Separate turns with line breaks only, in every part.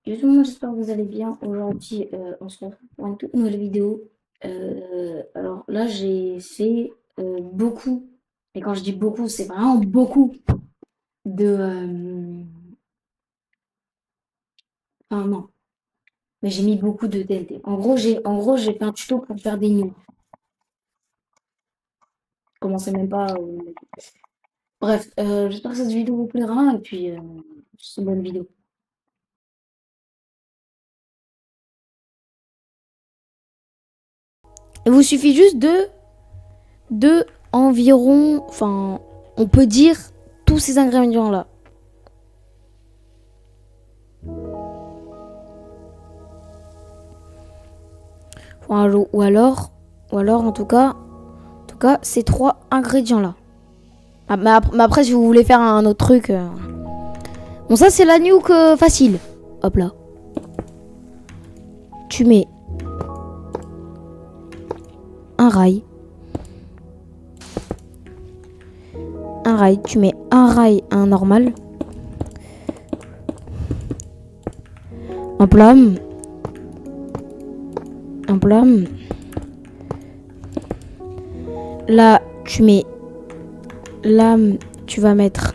Yo tout le monde, j'espère que vous allez bien. Aujourd'hui, on se retrouve pour une toute nouvelle vidéo. Alors là, j'ai fait beaucoup, et quand je dis beaucoup, c'est vraiment beaucoup de... Enfin non, mais j'ai mis beaucoup de TNT. En gros, j'ai fait un tuto pour faire des news. Je commençais même pas... Bref, j'espère que cette vidéo vous plaira, et puis c'est une bonne vidéo.
Il vous suffit juste de environ, enfin, on peut dire tous ces ingrédients-là. Ou alors, en tout cas, ces trois ingrédients-là. Mais après, si vous voulez faire un autre truc, bon, ça c'est la nuque facile. Hop là. Tu mets un rail. Un rail. Tu mets un rail, un normal. Un plat. Un plat. Là, tu mets. Là, tu vas mettre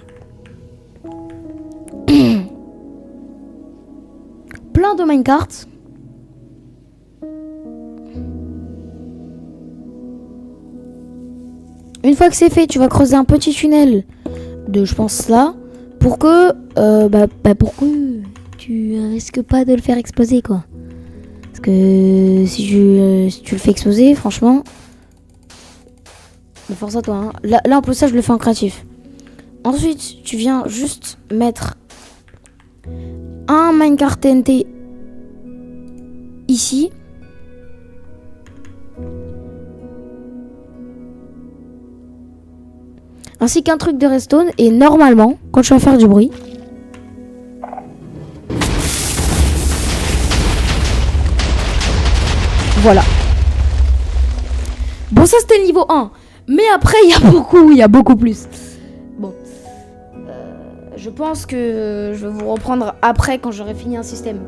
plein de minecarts. Une fois que c'est fait, tu vas creuser un petit tunnel de, je pense là, pour que, pour que tu risques pas de le faire exploser, quoi. Parce que si tu le fais exploser, franchement, force à toi. Hein. Là, en plus ça, je le fais en créatif. Ensuite, tu viens juste mettre un minecart TNT ici. Ainsi qu'un truc de redstone. Et normalement, quand tu vas faire du bruit, voilà. Bon, ça c'était le niveau 1. Mais après, il y a beaucoup plus. Bon. Je pense que je vais vous reprendre après quand j'aurai fini un système.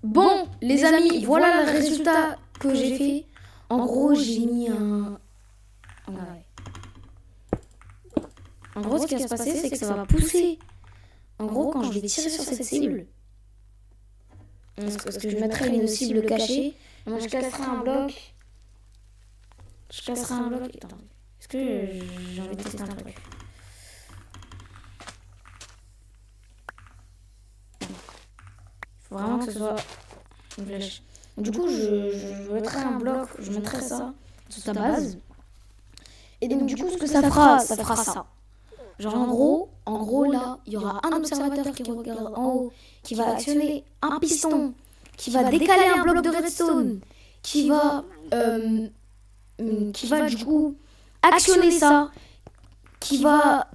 Bon, les amis, voilà le résultat que j'ai fait. En gros, j'ai mis un... En gros, ce qui va se passer, c'est que ça va pousser. En gros, quand je vais tirer sur cette cible, parce que je mettrai une cible cachée, moi je casserai un bloc. Je casserai un bloc. Attends, est-ce que j'ai envie de tester un truc? Il faut vraiment que ce soit une flèche. Du coup, je mettrai un bloc, je mettrai ça sur ta base. Et donc, du coup, ce que ça fera ça. Genre, en gros, là, il y aura un observateur qui regarde en haut, qui va actionner un piston, qui va décaler un bloc de redstone, qui va du coup actionner ça, qui va,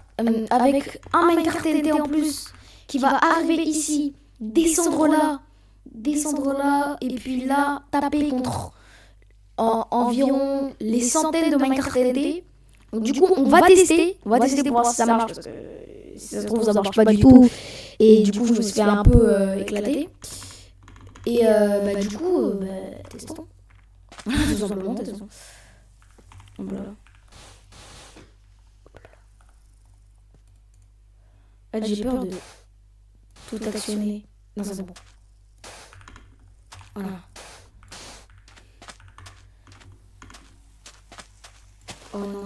avec un minecart TNT en plus, qui va arriver ici, descendre là, et puis là, taper contre environ les centaines de minecart TNT. Donc, du coup, on va tester pour voir si ça marche, parce que si ça se trouve, ça marche pas du tout. Et du coup, je me suis fait un peu éclater. Et du coup, testons. Tout simplement, testons. Voilà. Là, j'ai peur de tout actionner. Non, ça c'est bon. Voilà. Oh non.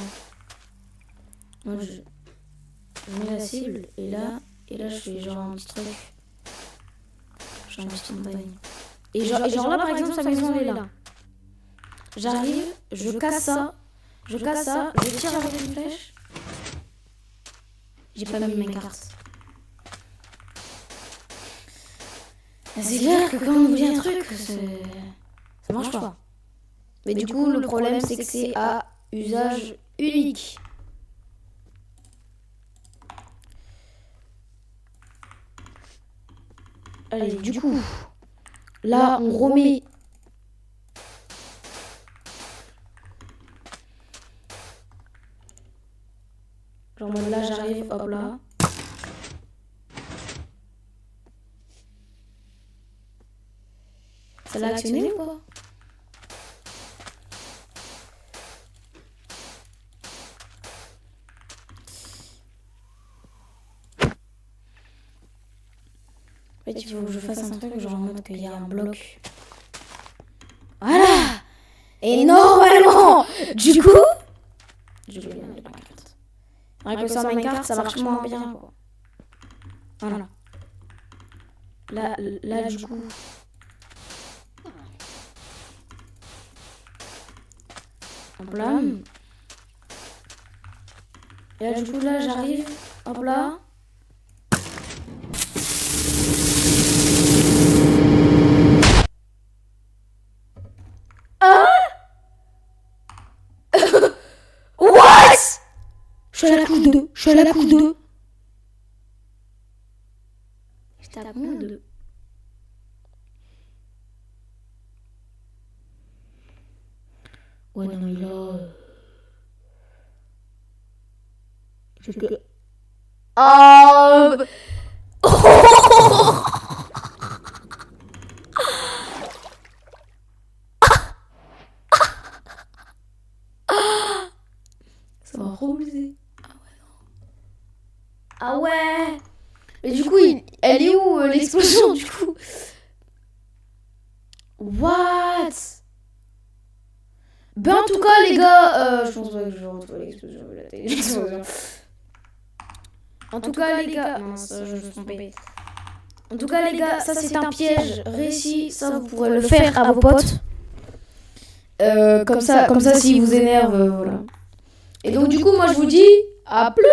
Moi, je mets la cible et là, je fais genre un petit truc. Genre un petit montagne. Et genre là, par exemple, sa maison, elle est là. J'arrive, je casse ça, je tire avec une flèche. J'ai pas mis mes cartes. C'est clair que quand on oublie un truc, ça marche pas. Mais du coup, le problème, c'est que c'est à usage unique. Allez, du coup, là, on remet... Genre là, j'arrive, hop là. Ça l'a actionné ou pas? En fait, il faut que je fasse un truc genre en mode qu'il y a un bloc. Voilà! Et normalement, du coup... Je vais mettre de Minecraft. Avec le sort Minecraft, ça marche moins bien, quoi. Voilà. Là, du coup... Hop là. Et là, du coup, là, j'arrive. Hop là. What? Je suis à la couche 2. Je suis à la couche 2. J'étais à combien de...
Ouais, non, mais là. J'étais.
Oh. Ça m'a reposé. Ah ouais. Mais du coup, elle est où l'explosion du coup? What? Ben en tout cas les gars, je pense pas que je vais retrouver l'explosion. En tout cas les gars, non ça je me suis trompée. En tout cas les gars, ça c'est un piège réussi, ça vous pourrez le faire à vos potes. Comme ça s'ils vous énervent, voilà. Et donc du coup moi je vous dis à plus.